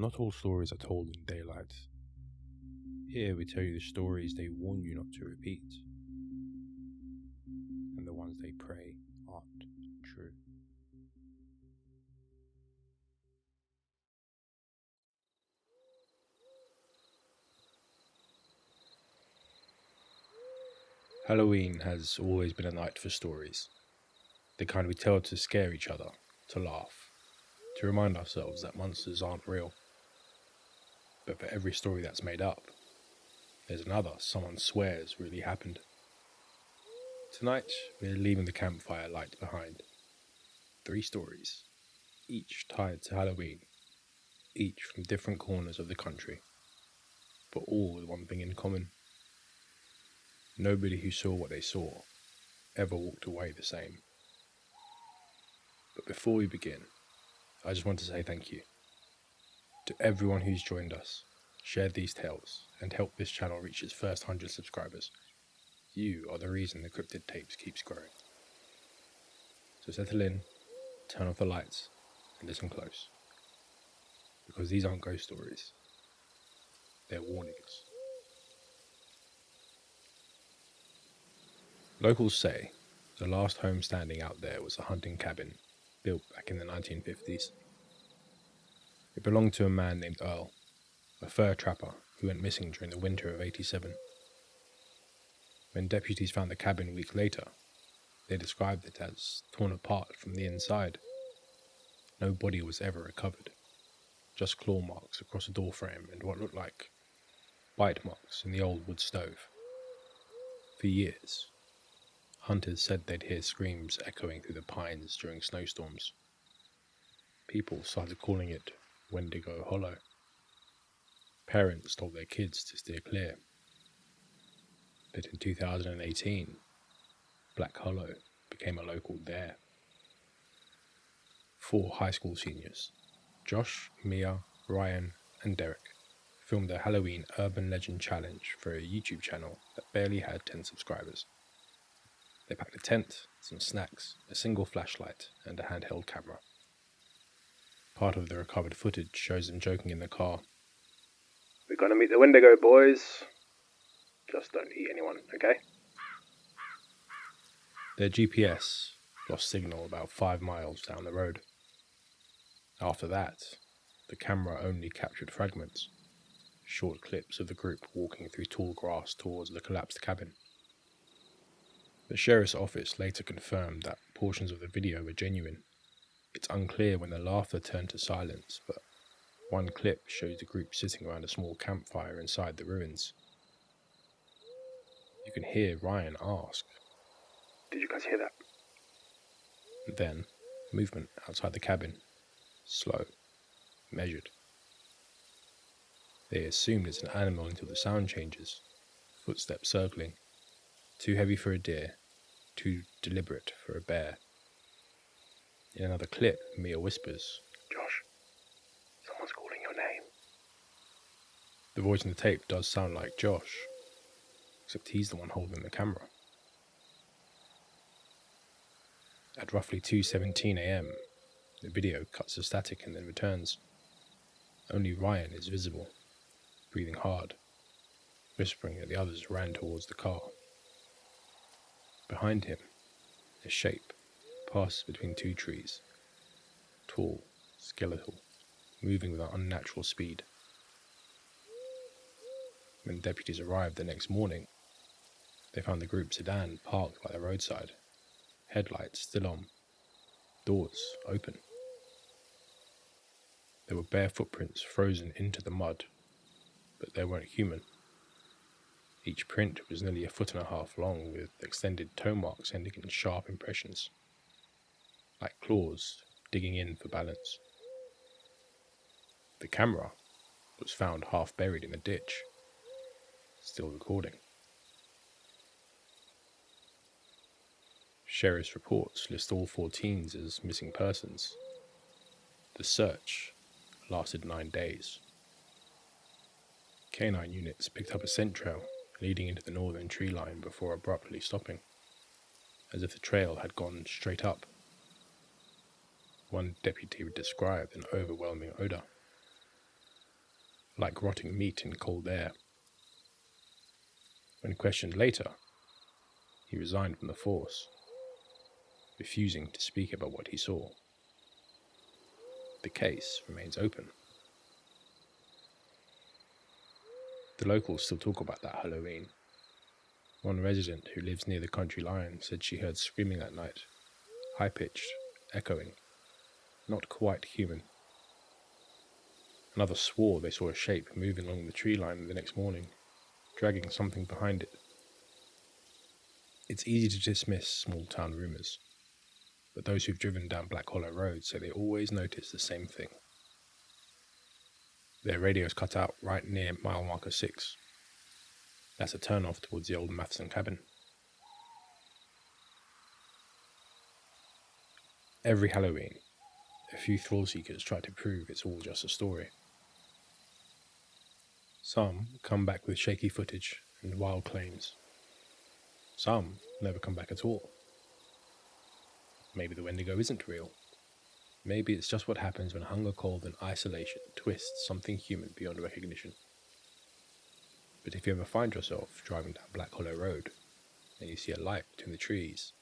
Not all stories are told in daylight. Here we tell you the stories they warn you not to repeat, and the ones they pray aren't true. Halloween has always been a night for stories. The kind we tell to scare each other, to laugh, to remind ourselves that monsters aren't real. But for every story that's made up, there's another someone swears really happened. Tonight, we're leaving the campfire light behind. 3 stories, each tied to Halloween, each from different corners of the country, but all with one thing in common. Nobody who saw what they saw ever walked away the same. But before we begin, I just want to say thank you to everyone who's joined us, shared these tales, and helped this channel reach its first 100 subscribers. You are the reason the Cryptid Tapes keeps growing. So settle in, turn off the lights, and listen close. Because these aren't ghost stories, they're warnings. Locals say the last home standing out there was a hunting cabin built back in the 1950s. It belonged to a man named Earl, a fur trapper who went missing during the winter of '87. When deputies found the cabin a week later, they described it as torn apart from the inside. No body was ever recovered, just claw marks across the doorframe and what looked like bite marks in the old wood stove. For years, hunters said they'd hear screams echoing through the pines during snowstorms. People started calling it Wendigo Hollow. Parents told their kids to steer clear. But in 2018, Black Hollow became a local dare. 4 high school seniors, Josh, Mia, Ryan, and Derek, filmed a Halloween Urban Legend Challenge for a YouTube channel that barely had 10 subscribers. They packed a tent, some snacks, a single flashlight, and a handheld camera. Part of the recovered footage shows them joking in the car. "We're gonna meet the Wendigo, boys. Just don't eat anyone, okay?" Their GPS lost signal about 5 miles down the road. After that, the camera only captured fragments, short clips of the group walking through tall grass towards the collapsed cabin. The sheriff's office later confirmed that portions of the video were genuine. It's unclear when the laughter turned to silence, but one clip shows the group sitting around a small campfire inside the ruins. You can hear Ryan ask, "Did you guys hear that?" And then, movement outside the cabin. Slow, measured. They assumed it's an animal until the sound changes. Footsteps circling. Too heavy for a deer, too deliberate for a bear. In another clip, Mia whispers, "Josh, someone's calling your name." The voice in the tape does sound like Josh, except he's the one holding the camera. At roughly 2:17 a.m, the video cuts to static and then returns. Only Ryan is visible, breathing hard, whispering that the others ran towards the car. Behind him, a shape passes between 2 trees, tall, skeletal, moving with an unnatural speed. When deputies arrived the next morning, they found the group sedan parked by the roadside, headlights still on, doors open. There were bare footprints frozen into the mud, but they weren't human. Each print was nearly 1.5 feet long, with extended toe marks ending in sharp impressions, like claws digging in for balance. The camera was found half buried in a ditch, still recording. Sheriff's reports list all 4 teens as missing persons. The search lasted 9 days. Canine units picked up a scent trail leading into the northern tree line before abruptly stopping, as if the trail had gone straight up. One deputy described an overwhelming odor. like rotting meat in cold air. When questioned later, he resigned from the force, refusing to speak about what he saw. The case remains open. The locals still talk about that Halloween. One resident who lives near the country line said she heard screaming that night, high-pitched, echoing, not quite human. Another swore they saw a shape moving along the tree line the next morning, dragging something behind it. It's easy to dismiss small-town rumours, but those who've driven down Black Hollow Road say they always notice the same thing. Their radio's cut out right near mile marker 6. That's a turn-off towards the old Matheson cabin. Every Halloween, a few thrill-seekers try to prove it's all just a story. Some come back with shaky footage and wild claims. Some never come back at all. Maybe the Wendigo isn't real. Maybe it's just what happens when hunger, cold, and isolation twists something human beyond recognition. But if you ever find yourself driving down Black Hollow Road and you see a light between the trees,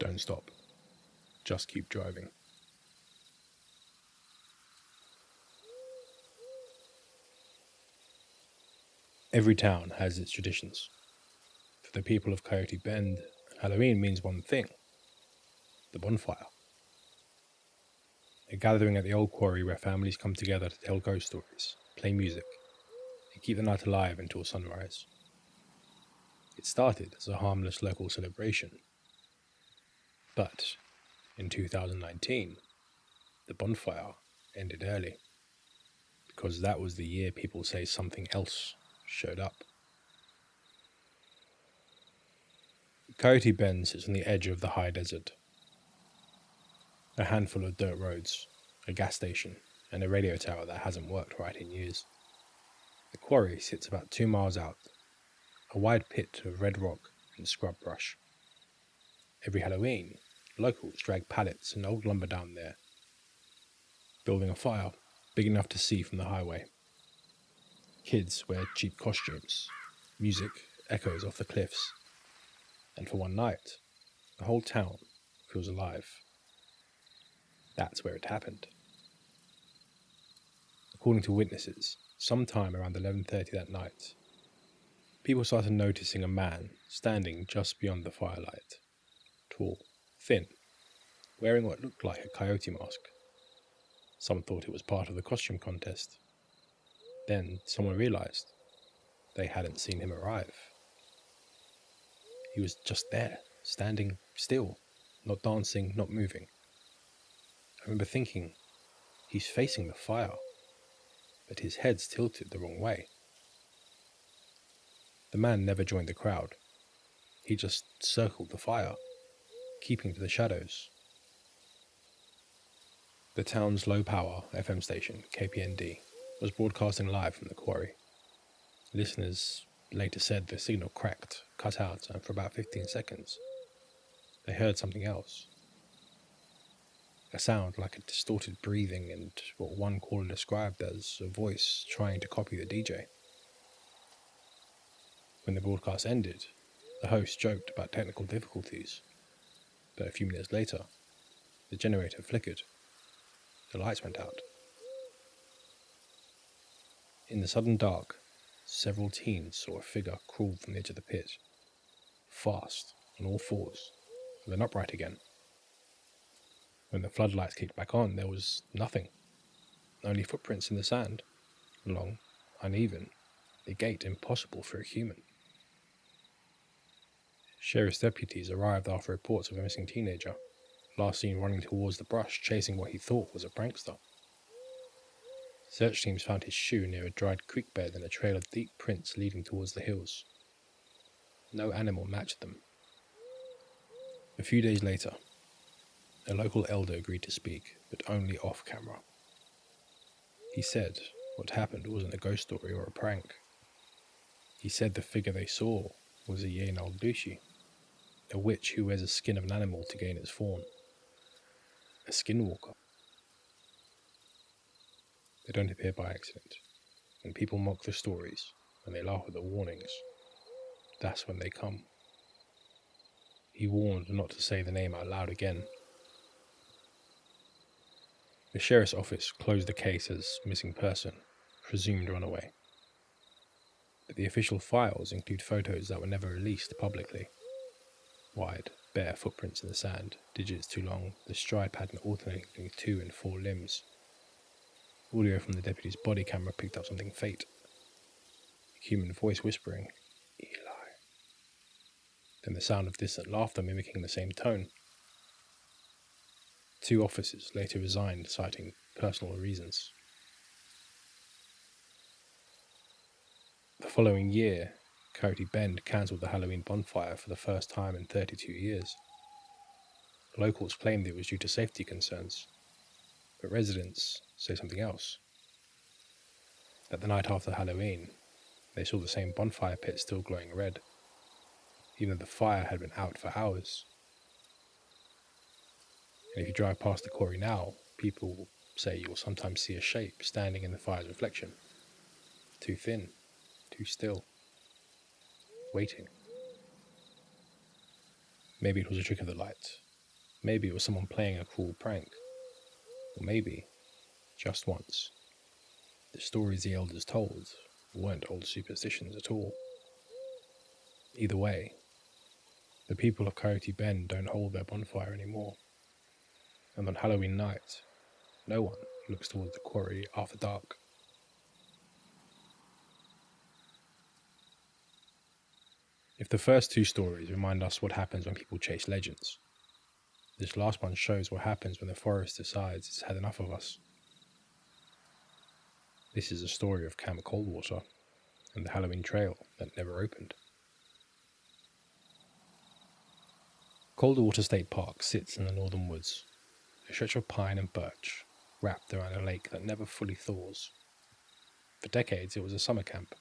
don't stop. Just keep driving. Every town has its traditions. For the people of Coyote Bend, Halloween means one thing: the bonfire. A gathering at the old quarry where families come together to tell ghost stories, play music, and keep the night alive until sunrise. It started as a harmless local celebration, but in 2019, the bonfire ended early, because that was the year people say something else showed up. Coyote Bend sits on the edge of the high desert. A handful of dirt roads, a gas station, and a radio tower that hasn't worked right in years. The quarry sits about 2 miles out, a wide pit of red rock and scrub brush. Every Halloween, locals drag pallets and old lumber down there, building a fire big enough to see from the highway. Kids wear cheap costumes, music echoes off the cliffs, and for one night, the whole town feels alive. That's where it happened. According to witnesses, sometime around 11:30 that night, people started noticing a man standing just beyond the firelight, tall, thin, wearing what looked like a coyote mask. Some thought it was part of the costume contest. Then someone realized they hadn't seen him arrive. He was just there, standing still, not dancing, not moving. I remember thinking, he's facing the fire, but his head's tilted the wrong way. The man never joined the crowd. He just circled the fire, keeping to the shadows. The town's low-power FM station, KPND, was broadcasting live from the quarry. Listeners later said the signal cracked, cut out, and for about 15 seconds, they heard something else. A sound like a distorted breathing and what one caller described as a voice trying to copy the DJ. When the broadcast ended, the host joked about technical difficulties, but a few minutes later, the generator flickered. The lights went out. In the sudden dark, several teens saw a figure crawl from the edge of the pit, fast, on all fours, and then upright again. When the floodlights kicked back on, there was nothing, only footprints in the sand, long, uneven, a gait impossible for a human. Sheriff's deputies arrived after reports of a missing teenager, last seen running towards the brush, chasing what he thought was a prankster. Search teams found his shoe near a dried creek bed and a trail of deep prints leading towards the hills. No animal matched them. A few days later, a local elder agreed to speak, but only off camera. He said what happened wasn't a ghost story or a prank. He said the figure they saw was a Yenaldushi, a witch who wears the skin of an animal to gain its form. A skinwalker. They don't appear by accident. When people mock the stories, when they laugh at the warnings, that's when they come. He warned not to say the name out loud again. The sheriff's office closed the case as missing person, presumed runaway. But the official files include photos that were never released publicly. Wide, bare footprints in the sand, digits too long, the stride pattern alternating between 2 and 4 limbs. Audio from the deputy's body camera picked up something faint. A human voice whispering, "Eli." Then the sound of distant laughter mimicking the same tone. 2 officers later resigned, citing personal reasons. The following year, Coyote Bend cancelled the Halloween Bonfire for the first time in 32 years. Locals claimed it was due to safety concerns, but residents say something else. That the night after Halloween, they saw the same bonfire pit still glowing red, even though the fire had been out for hours. And if you drive past the quarry now, people say you will sometimes see a shape standing in the fire's reflection. Too thin, too still, waiting. Maybe it was a trick of the light. Maybe it was someone playing a cruel prank. Or maybe, just once, the stories the elders told weren't old superstitions at all. Either way, the people of Coyote Bend don't hold their bonfire anymore. And on Halloween night, no one looks towards the quarry after dark. If the first 2 stories remind us what happens when people chase legends, this last one shows what happens when the forest decides it's had enough of us. This is a story of Camp Coldwater and the Halloween trail that never opened. Coldwater State Park sits in the northern woods, a stretch of pine and birch wrapped around a lake that never fully thaws. For decades it was a summer camp.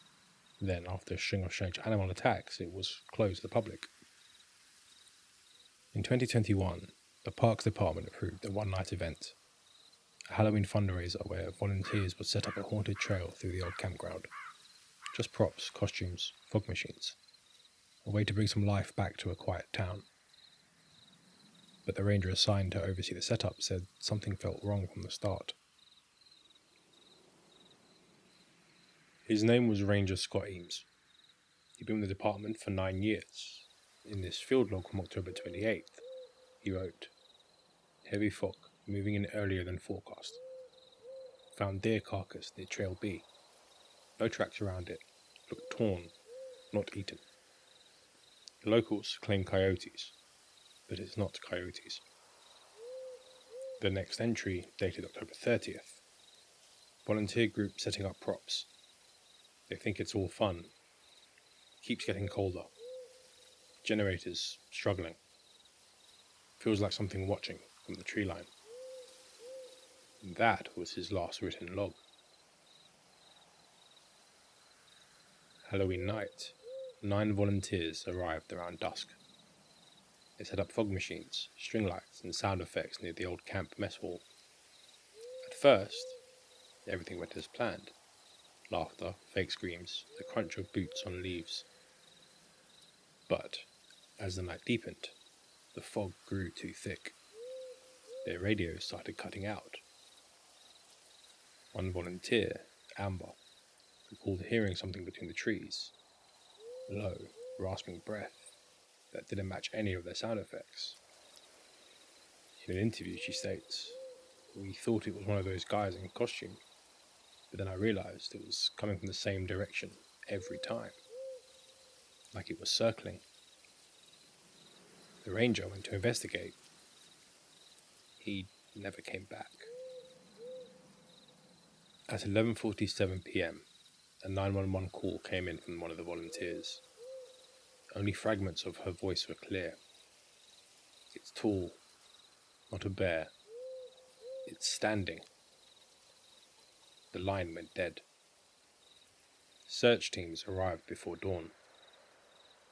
Then, after a string of strange animal attacks, it was closed to the public. In 2021, the Parks Department approved a one-night event, a Halloween fundraiser where volunteers would set up a haunted trail through the old campground. Just props, costumes, fog machines. A way to bring some life back to a quiet town. But the ranger assigned to oversee the setup said something felt wrong from the start. His name was Ranger Scott Eames. He'd been with the department for 9 years. In this field log from October 28th, he wrote, "Heavy fog, moving in earlier than forecast. Found deer carcass near Trail B. No tracks around it. Looked torn, not eaten. The locals claim coyotes, but it's not coyotes." The next entry, dated October 30th. Volunteer group setting up props. They think it's all fun. Keeps getting colder. Generators struggling. Feels like something watching from the tree line. And that was his last written log. Halloween night, 9 volunteers arrived around dusk. They set up fog machines, string lights, and sound effects near the old camp mess hall. At first, everything went as planned. Laughter, fake screams, the crunch of boots on leaves. But, as the night deepened, the fog grew too thick. Their radios started cutting out. One volunteer, Amber, recalled hearing something between the trees. Low, rasping breath that didn't match any of their sound effects. In an interview, she states, "We thought it was one of those guys in costume, but then I realized it was coming from the same direction every time, like it was circling." The ranger went to investigate. He never came back. At 11:47 p.m, a 911 call came in from one of the volunteers. Only fragments of her voice were clear. "It's tall, not a bear. It's standing." The line went dead. Search teams arrived before dawn.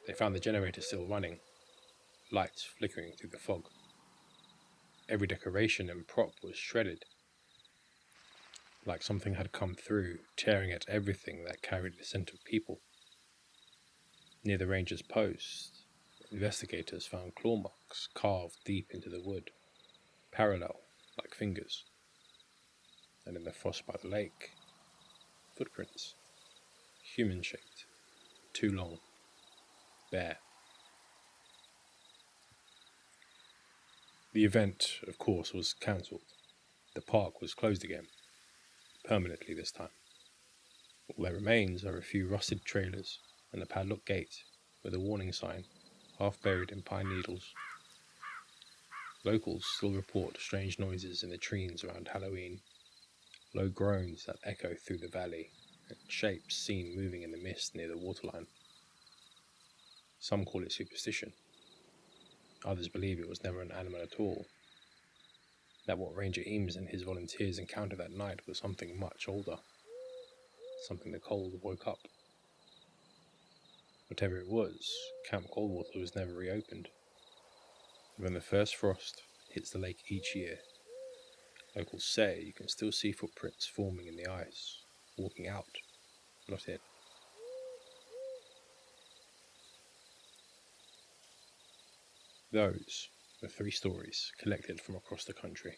They found the generator still running, lights flickering through the fog. Every decoration and prop was shredded. like something had come through, tearing at everything that carried the scent of people. Near the ranger's post, investigators found claw marks carved deep into the wood, parallel, like fingers. And in the frost by the lake, footprints, human-shaped, too long, bare. The event, of course, was cancelled. The park was closed again, permanently this time. All that remains are a few rusted trailers and a padlocked gate with a warning sign, half buried in pine needles. Locals still report strange noises in the trees around Halloween, low groans that echo through the valley, and shapes seen moving in the mist near the waterline. Some call it superstition. Others believe it was never an animal at all, that what Ranger Eames and his volunteers encountered that night was something much older, something the cold woke up. Whatever it was, Camp Coldwater was never reopened. When the first frost hits the lake each year, locals say you can still see footprints forming in the ice, walking out, not in. Those are 3 stories collected from across the country.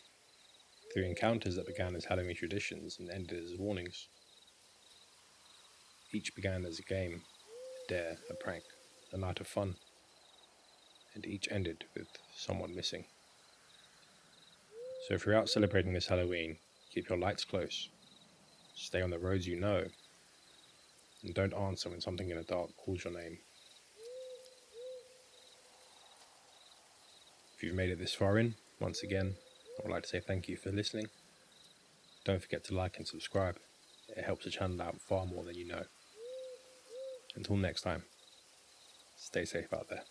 3 encounters that began as Halloween traditions and ended as warnings. Each began as a game, a dare, a prank, a night of fun, and each ended with someone missing. So if you're out celebrating this Halloween, keep your lights close, stay on the roads you know, and don't answer when something in the dark calls your name. If you've made it this far in, once again, I would like to say thank you for listening. Don't forget to like and subscribe. It helps the channel out far more than you know. Until next time, stay safe out there.